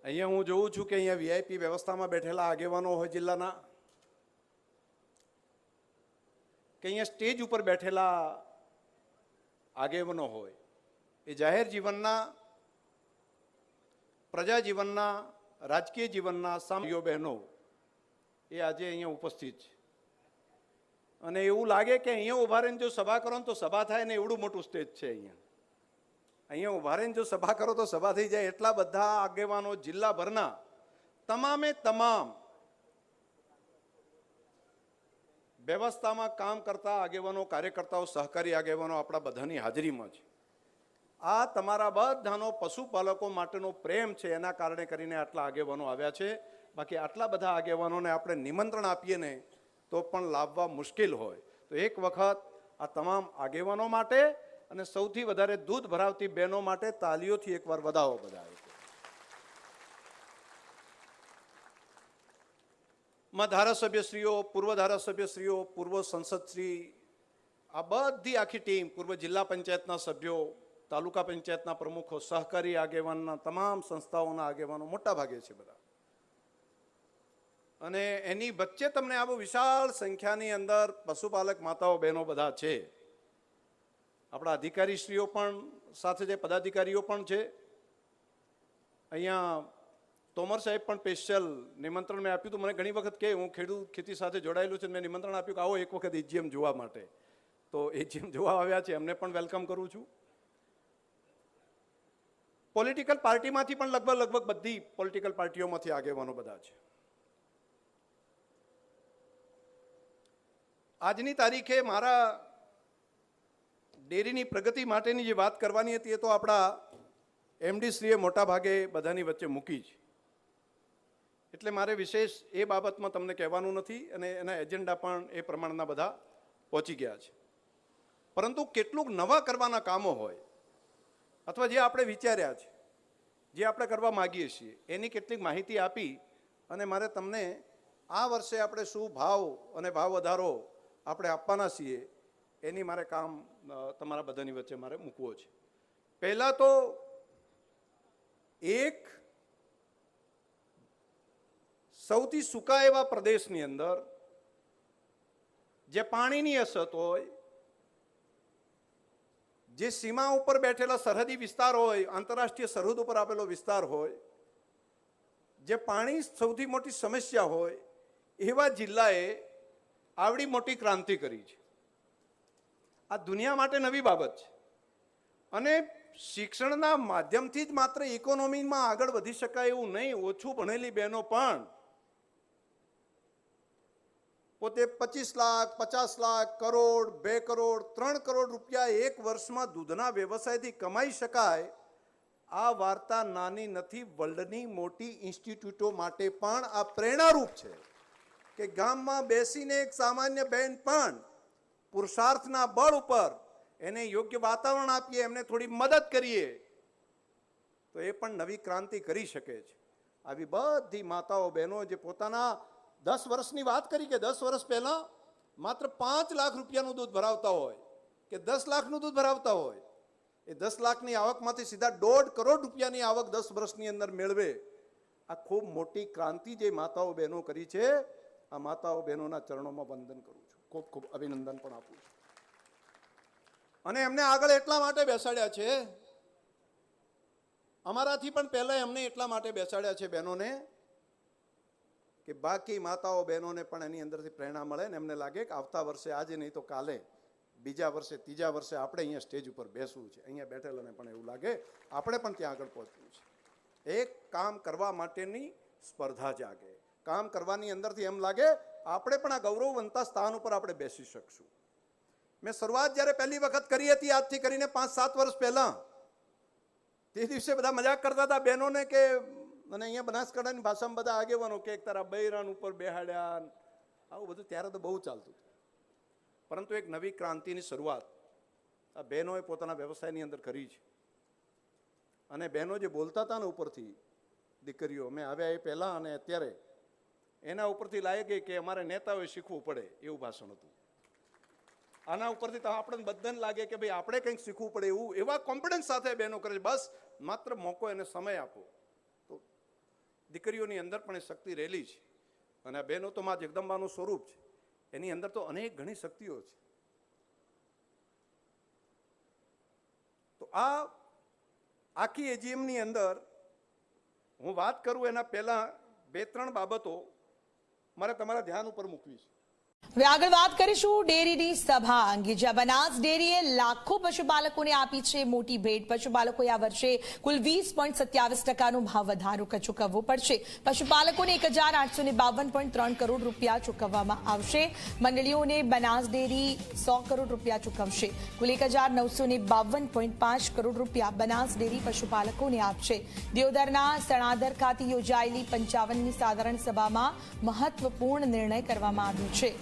અહીંયા હું જોઉં છું કે અહીંયા વીઆઈપી વ્યવસ્થામાં બેઠેલા આગેવાનો હોય જિલ્લાના, કે અહીંયા સ્ટેજ ઉપર બેઠેલા આગેવાનો હોય, એ જાહેર જીવનના, પ્રજા જીવનના, રાજકીય જીવનના સામીઓ બહેનો એ આજે અહીંયા ઉપસ્થિત છે. અને એવું લાગે કે અહીંયા ઉભા રહીને જો સભા કરો ને તો સભા થાય ને, એવડું મોટું સ્ટેજ છે અહીંયા ઉભા રહીને જો સભા કરો તો સભા થઈ જાય. એટલા બધા આગેવાનો જિલ્લાભરના તમામે તમામ વ્યવસ્થામાં કામ કરતા આગેવાનો, કાર્યકર્તાઓ, સહકારી આગેવાનો આપણા બધાની હાજરીમાં છે. આ તમારા બધાનો પશુપાલકો માટેનો પ્રેમ છે, એના કારણે કરીને આટલા આગેવાનો આવ્યા છે. બાકી આટલા બધા આગેવાનોને આપણે નિમંત્રણ આપીએ ને તો પણ લાવવા મુશ્કેલ હોય. તો એક વખત આ તમામ આગેવાનો માટે અને સૌથી વધારે દૂધ ભરાવતી બહેનો માટે તાલીઓથી એકવાર વધાવો બધા. માં ધારાસભ્યશ્રીઓ, પૂર્વ ધારાસભ્યશ્રીઓ, પૂર્વ સંસદશ્રી, આ બધી આખી ટીમ, પૂર્વ જિલ્લા પંચાયતના સભ્યો, તાલુકા પંચાયતના પ્રમુખો, સહકારી આગેવાનના તમામ સંસ્થાઓના આગેવાનો મોટા ભાગે છે બધા. અને એની વચ્ચે તમને આવું વિશાળ સંખ્યાની અંદર પશુપાલક માતાઓ બહેનો બધા છે. આપણા અધિકારીશ્રીઓ પણ સાથે છે, પદાધિકારીઓ પણ છે. અહીંયા તોમર સાહેબ પણ સ્પેશિયલ નિમંત્રણ મેં આપ્યું હતું. મને ઘણી વખત કે હું ખેતી સાથે જોડાયેલું છે, મેં નિમંત્રણ આપ્યું કે આવો એક વખત એજીએમ જોવા માટે. તો એજીએમ જોવા આવ્યા છે, એમને પણ વેલકમ કરું છું. પોલિટિકલ પાર્ટીમાંથી પણ લગભગ બધી પોલિટિકલ પાર્ટીઓમાંથી આગેવાનો બધા છે. આજની તારીખે મારા ડેરીની પ્રગતિ માટેની જે વાત કરવાની હતી એ તો આપણા એમડીશ્રીએ મોટા ભાગે બધાની વચ્ચે મૂકી છે. એટલે મારે વિશેષ એ બાબતમાં તમને કહેવાનું નથી, અને એના એજન્ડા પણ એ પ્રમાણના બધા પહોંચી ગયા છે. પરંતુ કેટલુંક નવા કરવાના કામો હોય, અથવા જે આપણે વિચાર્યા છે, જે આપણે કરવા માગીએ છીએ, એની કેટલીક માહિતી આપી અને મારે તમને આ વર્ષે આપણે શું ભાવ અને ભાવ વધારો આપણે આપવાના છીએ એની મારે કામ તમારા બધાની વચ્ચે મારે મૂકવો છે. પહેલાં તો એક સૌથી સૂકા એવા પ્રદેશની અંદર જે પાણીની અછત હોય, જે સીમા ઉપર બેઠેલા સરહદી વિસ્તાર હોય, આંતરરાષ્ટ્રીય સરહદ ઉપર આપેલો વિસ્તાર હોય, જે પાણી સૌથી મોટી સમસ્યા હોય, એવા જિલ્લાએ આવડી મોટી ક્રાંતિ કરી છે. આ દુનિયા માટે નવી બાબત છે. અને શિક્ષણના માધ્યમથી જ માત્ર ઇકોનોમીમાં આગળ વધી શકાય એવું નહીં. ઓછું ભણેલી બહેનો પણ પોતે 25 લાખ, 50 લાખ, કરોડ, 2 કરોડ, 3 કરોડ રૂપિયા એક વર્ષમાં દૂધના વ્યવસાયથી કમાઈ શકાય. આ વાર્તા નાની નથી. વર્લ્ડની મોટી ઇન્સ્ટિટ્યૂટો માટે પણ આ પ્રેરણારૂપ છે કે ગામમાં બેસીને એક સામાન્ય બહેન પણ પુરુષાર્થના બળ ઉપર એને યોગ્ય વાતાવરણ આપીએ, એમને થોડી મદદ કરીએ તો એ પણ નવી ક્રાંતિ કરી શકે છે. આવી બધી માતાઓ બહેનો જે પોતાના 10 વર્ષની વાત કરી કે 10 વર્ષ પહેલાં માત્ર 5 લાખ રૂપિયાનું દૂધ ભરાવતા હોય કે 10 લાખનું દૂધ ભરાવતા હોય, એ 10 લાખની આવકમાંથી સીધા 1.5 કરોડ રૂપિયાની આવક 10 વર્ષની અંદર મેળવે. આ ખૂબ મોટી ક્રાંતિ જે માતાઓ બહેનો કરી છે. આ માતાઓ બહેનોના ચરણોમાં વંદન કરું છું, ખૂબ ખૂબ અભિનંદન પણ આપું છું. અને એમને આગળ એટલા માટે બેસાડ્યા છે, અમારાથી પણ પહેલા એમને એટલા માટે બેસાડ્યા છે બહેનોને, કે બાકી માતાઓ બહેનોને પણ એની અંદરથી પ્રેરણા મળે ને એમને લાગે કે આવતા વર્ષે આજે નહીં તો કાલે, બીજા વર્ષે, ત્રીજા વર્ષે આપણે અહીંયા સ્ટેજ ઉપર બેસવું છે. અહીંયા બેઠેલાને પણ એવું લાગે આપણે પણ ત્યાં આગળ પહોંચવું છે. એક કામ કરવા માટેની સ્પર્ધા જાગે. કામ કરવાની અંદરથી એમ લાગે આપણે પણ આ ગૌરવવંતા સ્થાન ઉપર આપણે બેસી શકશું. મેં શરૂઆત જ્યારે પહેલી વખત કરી હતી, આજથી કરીને 5-7 વર્ષ પહેલાં, તે દિવસે બધા મજાક કરતા હતા બહેનોને કે, અને અહીંયા બનાસકાંઠાની ભાષામાં બધા આગેવાનો કે એક તારા બૈરાન ઉપર બેહાડ્યા, આવું બધું ત્યારે તો બહુ ચાલતું હતું. પરંતુ એક નવી ક્રાંતિની શરૂઆત આ બહેનોએ પોતાના વ્યવસાયની અંદર કરી છે. અને બહેનો જે બોલતા હતા ને ઉપરથી, દીકરીઓ મેં આવ્યા એ પહેલાં અને અત્યારે, એના ઉપરથી લાગે કે અમારે નેતાઓએ શીખવું પડે એવું ભાષણ હતું. આના ઉપરથી તો આપણને બધાને લાગે કે ભાઈ આપણે કંઈક શીખવું પડે એવું, એવા કોન્ફિડન્સ સાથે બહેનો કરે છે. બસ માત્ર મોકો એને સમય આપો. તો દીકરીઓની અંદર પણ એ શક્તિ રહેલી છે અને આ બહેનો તો માં જગદંબાનું સ્વરૂપ છે, એની અંદર તો અનેક ઘણી શક્તિઓ છે. તો આ આખી એજીએમની અંદર હું વાત કરું એના પહેલા 2-3 બાબતો મારે તમારા ધ્યાન ઉપર મૂકવી છે. હવે આગળ વાત કરીશું ડેરીની સભા અંગે, જ્યાં બનાસ ડેરીએ લાખો પશુપાલકોને આપી છે મોટી ભેટ. પશુપાલકોએ આ વર્ષે કુલ 20.27% ભાવ વધારો ચૂકવવો પડશે. પશુપાલકોને 1,852.3 કરોડ રૂપિયા ચૂકવવામાં આવશે. મંડળીઓને બનાસ ડેરી 100 કરોડ રૂપિયા ચૂકવશે. કુલ 1,952.5 કરોડ રૂપિયા બનાસ ડેરી પશુપાલકોને આપશે. દિયોદરના સણાદર ખાતે યોજાયેલી 55મી સાધારણ સભામાં મહત્વપૂર્ણ નિર્ણય કરવામાં આવ્યો છે.